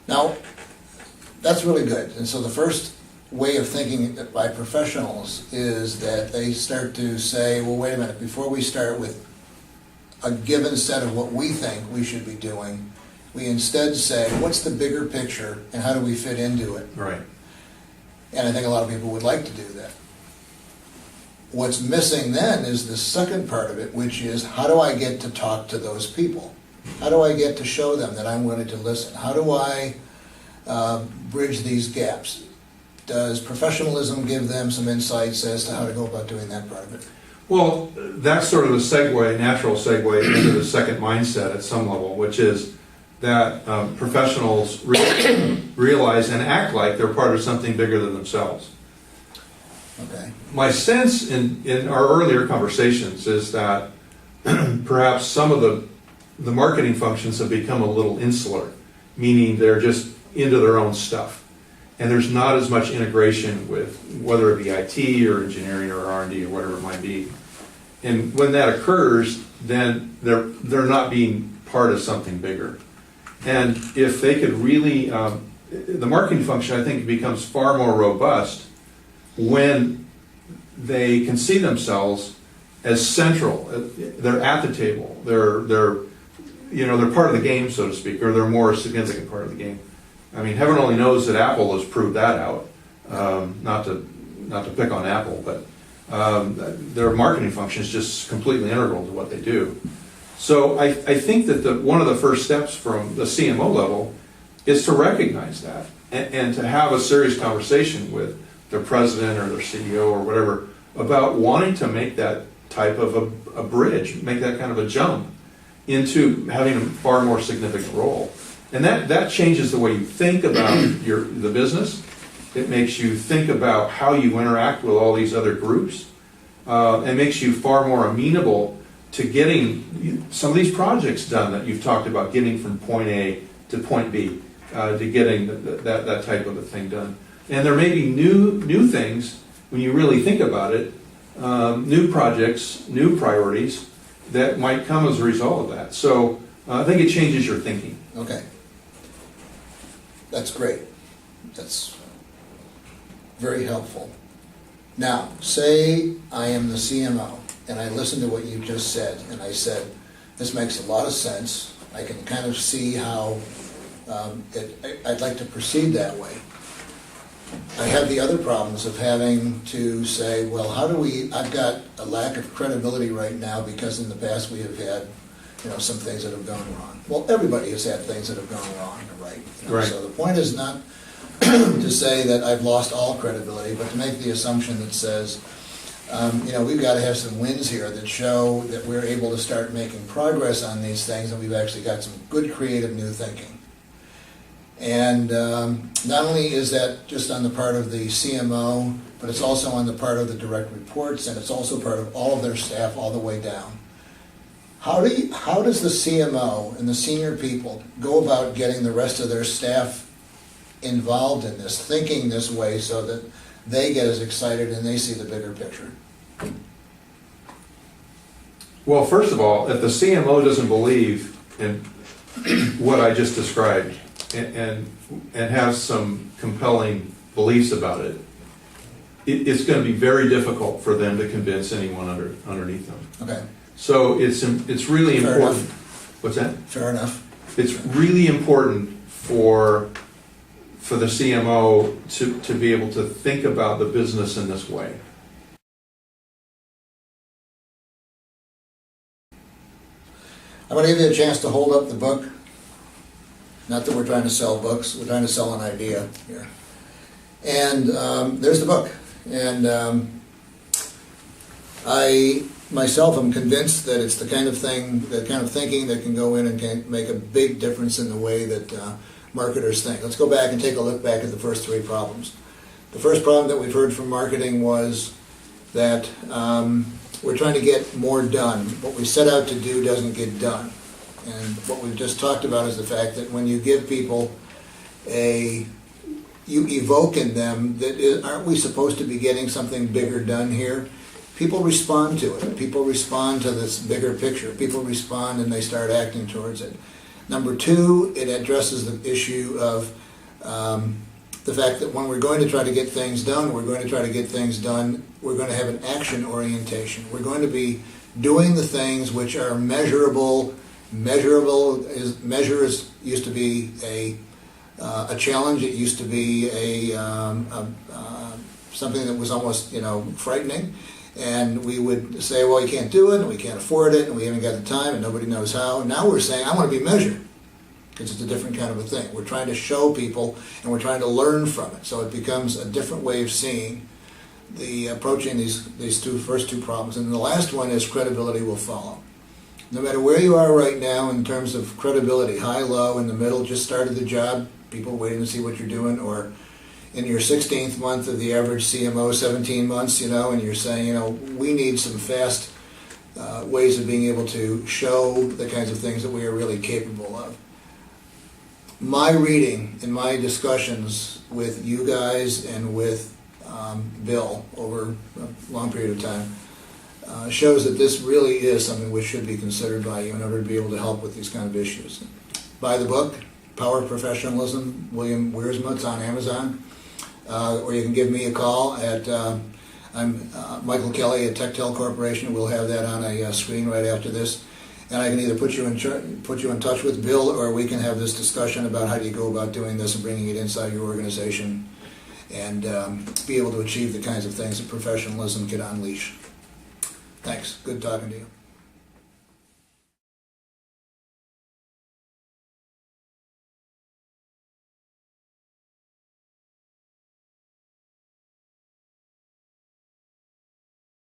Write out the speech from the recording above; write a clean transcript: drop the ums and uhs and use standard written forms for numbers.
Now, that's really good. And so the first way of thinking by professionals is that they start to say, well, wait a minute, before we start with a given set of what we think we should be doing, we instead say, what's the bigger picture and how do we fit into it? Right. And I think a lot of people would like to do that. What's missing then is the second part of it, which is how do I get to talk to those people? How do I get to show them that I'm willing to listen? How do I bridge these gaps? Does professionalism give them some insights as to how to go about doing that part of it? Well, that's sort of a segue, natural segue into the second mindset at some level, which is that professionals realize and act like they're part of something bigger than themselves. Okay. My sense in our earlier conversations is that perhaps some of the marketing functions have become a little insular, meaning they're just into their own stuff. And there's not as much integration with whether it be IT or engineering or R&D or whatever it might be. And when that occurs, then they're not being part of something bigger. And if they could really, the marketing function I think becomes far more robust when they can see themselves as central. They're at the table. They're part of the game, so to speak, or they're a more significant part of the game. I mean, heaven only knows that Apple has proved that out. Not to pick on Apple, but their marketing function is just completely integral to what they do. So I think that one of the first steps from the CMO level is to recognize that and to have a serious conversation with their president or their CEO or whatever about wanting to make that type of a bridge, make that kind of a jump into having a far more significant role. And that changes the way you think about the business. It makes you think about how you interact with all these other groups. And makes you far more amenable to getting some of these projects done that you've talked about, getting from point A to point B, to getting that type of a thing done. And there may be new things, when you really think about it, new projects, new priorities that might come as a result of that. So I think it changes your thinking. Okay. That's great. That's very helpful. Now, say I am the CMO and I listened to what you just said and I said, this makes a lot of sense. I can kind of see how I'd like to proceed that way. I have the other problems of having to say, well, I've got a lack of credibility right now because in the past we have had some things that have gone wrong. Well, everybody has had things that have gone wrong, right? Right. So the point is not to say that I've lost all credibility, but to make the assumption that says, we've got to have some wins here that show that we're able to start making progress on these things and we've actually got some good creative new thinking. And not only is that just on the part of the CMO, but it's also on the part of the direct reports, and it's also part of all of their staff all the way down. How does the CMO and the senior people go about getting the rest of their staff involved in this, thinking this way so that they get as excited and they see the bigger picture? Well, first of all, if the CMO doesn't believe in what I just described and have some compelling beliefs about it, it's going to be very difficult for them to convince anyone underneath them. Okay. So it's really Fair important. enough. What's that? Fair enough. It's really important for the CMO to be able to think about the business in this way. I'm going to give you a chance to hold up the book. Not that we're trying to sell books, we're trying to sell an idea here. And there's the book. And I myself am convinced that it's the kind of thinking that can go in and can make a big difference in the way that marketers think. Let's go back and take a look back at the first three problems. The first problem that we've heard from marketing was that we're trying to get more done. What we set out to do doesn't get done. And what we've just talked about is the fact that when you give people you evoke in them that aren't we supposed to be getting something bigger done here? People respond to it. People respond to this bigger picture. People respond and they start acting towards it. Number two, it addresses the issue of the fact that when we're going to try to get things done, we're going to have an action orientation. We're going to be doing the things which are measurable. Measures used to be a challenge. It used to be something that was almost, frightening. And we would say, well, you can't do it, and we can't afford it, and we haven't got the time, and nobody knows how. And now we're saying, I want to be measured, because it's a different kind of a thing. We're trying to show people, and we're trying to learn from it. So it becomes a different way of seeing approaching these first two problems. And the last one is credibility will follow. No matter where you are right now in terms of credibility, high, low, in the middle, just started the job, people waiting to see what you're doing, or in your 16th month of the average CMO, 17 months, and you're saying, we need some fast ways of being able to show the kinds of things that we are really capable of. My reading and my discussions with you guys and with Bill over a long period of time shows that this really is something which should be considered by you in order to be able to help with these kind of issues. Buy the book, Power of Professionalism, William Wiersma. It's on Amazon. Or you can give me a call at, I'm Michael Kelly at Techtel Corporation. We'll have that on a screen right after this. And I can either put you in touch with Bill, or we can have this discussion about how do you go about doing this and bringing it inside your organization and be able to achieve the kinds of things that professionalism can unleash. Thanks. Good talking to you.